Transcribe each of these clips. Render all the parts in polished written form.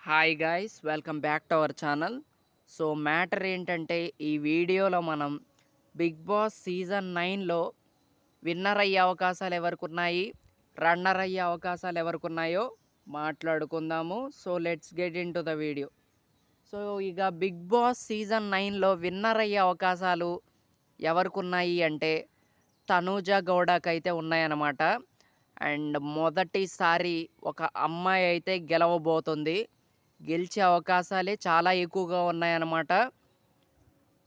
Hi guys, welcome back to our channel. So matter ఏంటంటే, ఈ వీడియోలో మనం బిగ్ బాస్ సీజన్ 9లో విన్నర్ అయ్యే అవకాశాలు ఎవరికున్నాయి, రన్నర్ అయ్యే అవకాశాలు ఎవరికున్నాయో మాట్లాడుకుందాము. So let's get in to the video. So ఇక బిగ్ బాస్ సీజన్ 9లో విన్నర్ అయ్యే అవకాశాలు ఎవరికున్నాయి అంటే తనూజ గౌడకైతే ఉన్నాయన్నమాట. అండ్ మొదటిసారి ఒక అమ్మాయి అయితే గెలవబోతుంది. గెలిచే అవకాశాలే చాలా ఎక్కువగా ఉన్నాయన్నమాట.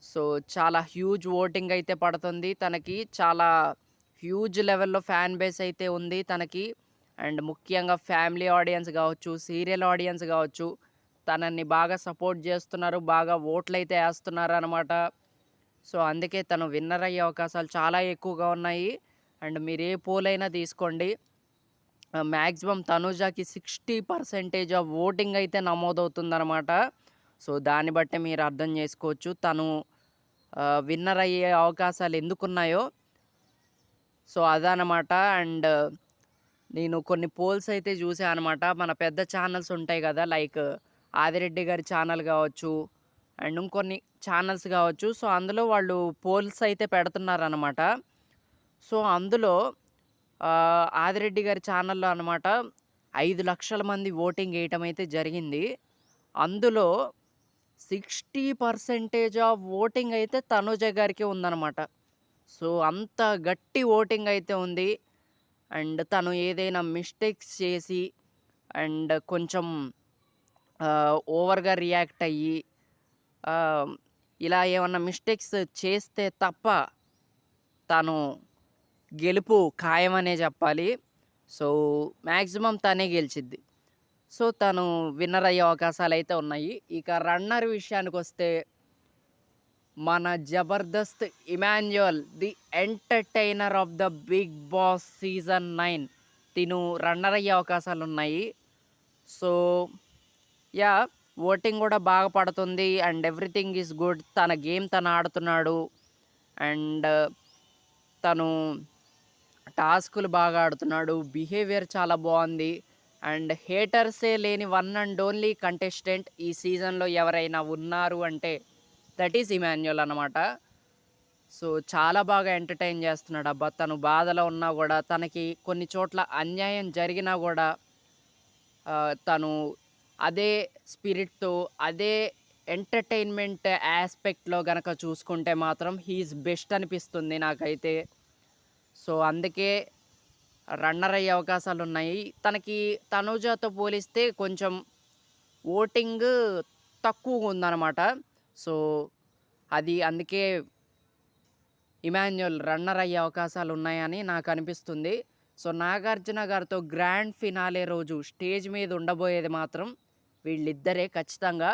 సో చాలా హ్యూజ్ ఓటింగ్ అయితే పడుతుంది తనకి. చాలా హ్యూజ్ లెవెల్‌లో ఫ్యాన్ బేస్ అయితే ఉంది తనకి. అండ్ ముఖ్యంగా ఫ్యామిలీ ఆడియన్స్ గావచ్చు, సీరియల్ ఆడియన్స్ గావచ్చు, తనని బాగా సపోర్ట్ జేస్తున్నారు. బాగా ఓట్లయితే ఏస్తున్నారనమాట. సో అందుకే తను విన్నర్ అయ్యే అవకాశాలు చాలా ఎక్కువగా ఉన్నాయి. అండ్ మీరు ఏ పోల్ అయినా తీసుకోండి, మ్యాక్సిమం తనూజకి 60% ఆఫ్ ఓటింగ్ అయితే నమోదవుతుందనమాట. సో దాన్ని బట్టే మీరు అర్థం చేసుకోవచ్చు తను విన్నర్ అయ్యే అవకాశాలు ఎందుకున్నాయో. సో అదనమాట. అండ్ నేను కొన్ని పోల్స్ అయితే చూసా అనమాట. మన పెద్ద ఛానల్స్ ఉంటాయి కదా, లైక్ ఆదిరెడ్డి గారి ఛానల్ కావచ్చు, అండ్ ఇంకొన్ని ఛానల్స్ కావచ్చు. సో అందులో వాళ్ళు పోల్స్ అయితే పెడుతున్నారనమాట. సో అందులో ఆదిరెడ్డి గారి ఛానల్లో అనమాట 5,00,000 మంది ఓటింగ్ వేయటం అయితే జరిగింది. అందులో 60% ఆఫ్ ఓటింగ్ అయితే తనూజ గారికే ఉందన్నమాట. సో అంత గట్టి ఓటింగ్ అయితే ఉంది. అండ్ తను ఏదైనా మిస్టేక్స్ చేసి అండ్ కొంచెం ఓవర్‌గా రియాక్ట్ అయ్యి ఆహ్, ఇలా ఏమన్నా మిస్టేక్స్ చేస్తే తప్ప తను గెలుపు ఖాయమనే చెప్పాలి. సో మ్యాక్సిమం తనే గెలిచిద్ది. సో తను విన్నర్ అయ్యే అవకాశాలైతే ఉన్నాయి. ఇక రన్నర్ విషయానికొస్తే మన Jabardasth Emmanuel, the entertainer of the Bigg Boss season 9, తిను రన్నర్ అయ్యే అవకాశాలున్నాయి. So yeah! ఓటింగ్ కూడా బాగా పడుతుంది. And everything is good. తన గేమ్ తను ఆడుతున్నాడు. అండ్ తను టాస్కులు బాగా ఆడుతున్నాడు. బిహేవియర్ చాలా బాగుంది. అండ్ హేటర్సే లేని వన్ అండ్ ఓన్లీ కంటెస్టెంట్ ఈ సీజన్‌లో ఎవరైనా ఉన్నారు అంటే దట్ ఈస్ ఇమాన్యుయల్ అనమాట. సో చాలా బాగా ఎంటర్‌టైన్ చేస్తున్నాడు. అబ్బా! తను బాధలో ఉన్నా గూడా, తనకి కొన్ని చోట్ల అన్యాయం జరిగినా గూడా తను అదే స్పిరిట్‌తో, అదే ఎంటర్‌టైన్‌మెంట్ యాస్పెక్ట్‌లో గనక చూసుకుంటే మాత్రం హీ ఈజ్ బెస్ట్ అనిపిస్తుంది నాకైతే. సో అందుకే రన్నర్ అయ్యే అవకాశాలున్నాయి. తనకి తనూజతో పోలిస్తే కొంచెం ఓటింగ్ తక్కువగుందనమాట. సో అది అందుకే ఇమాన్యుయల్ రన్నర్ అయ్యే అవకాశాలున్నాయని నాకనిపిస్తుంది. సో నాగార్జున గారితో గ్రాండ్ ఫినాలే రోజు స్టేజ్ మీద ఉండబోయేది మాత్రం వీళ్ళిద్దరే ఖచ్చితంగా.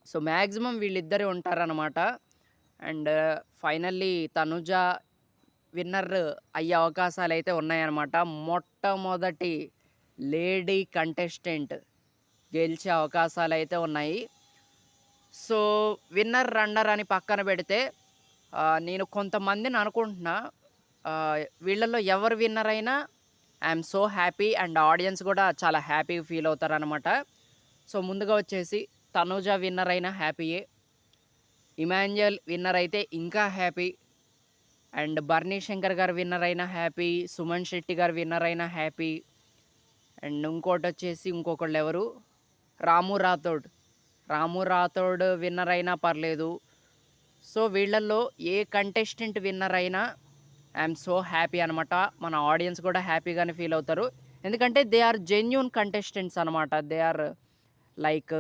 సో మ్యాక్సిమం వీళ్ళిద్దరే ఉంటారనమాట. అండ్ ఫైనల్లీ తనుజ విన్నర్ అయ్యే అవకాశాలైతే ఉన్నాయన్నమాట. మొట్టమొదటి లేడీ కంటెస్టెంట్ గెలిచే అవకాశాలైతే ఉన్నాయి. సో విన్నర్, రన్నర్ అని పక్కన పెడితే నేను కొంతమందిని అనుకుంటున్నా, వీళ్ళల్లో ఎవరు విన్నర్ అయినా I'm so happy. And audience కూడా చాలా హ్యాపీగా ఫీల్ అవుతారనమాట. సో ముందుగా వచ్చేసి తనూజ విన్నర్ అయినా హ్యాపీయే. ఇమాన్యుయల్ విన్నర్ అయితే ఇంకా హ్యాపీ. అండ్ బర్నీ శంకర్ గారు విన్నర్ అయినా హ్యాపీ. సుమన్ శెట్టి గారు విన్నర్ అయినా హ్యాపీ. అండ్ ఇంకోటొచ్చేసి ఇంకొకళ్ళు ఎవరు, రాము రాథోడ్. రాము రాథోడ్ విన్నర్ అయినా పర్లేదు. సో వీళ్ళల్లో ఏ కంటెస్టెంట్ విన్నర్ అయినా ఐఎమ్ సో హ్యాపీ అనమాట. మన ఆడియన్స్ కూడా హ్యాపీగానే ఫీల్ అవుతారు. ఎందుకంటే దే ఆర్ జెన్యూన్ కంటెస్టెంట్స్ అనమాట. దే ఆర్ లైక్,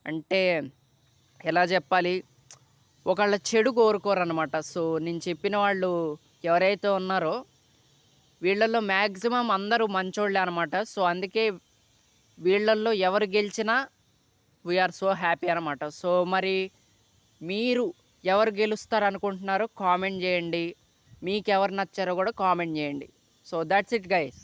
అంటే ఎలా చెప్పాలి, ఒకళ్ళ చెడు కోరుకోరనమాట. సో నేను చెప్పిన వాళ్ళు ఎవరైతే ఉన్నారో వీళ్ళల్లో మ్యాక్సిమం అందరూ మంచోళ్ళే అనమాట. సో అందుకే వీళ్ళల్లో ఎవరు గెలిచినా వీఆర్ సో హ్యాపీ అనమాట. సో మరి మీరు ఎవరు గెలుస్తారు అనుకుంటున్నారో కామెంట్ చేయండి. మీకు ఎవరు నచ్చారో కూడా కామెంట్ చేయండి. So that's it guys.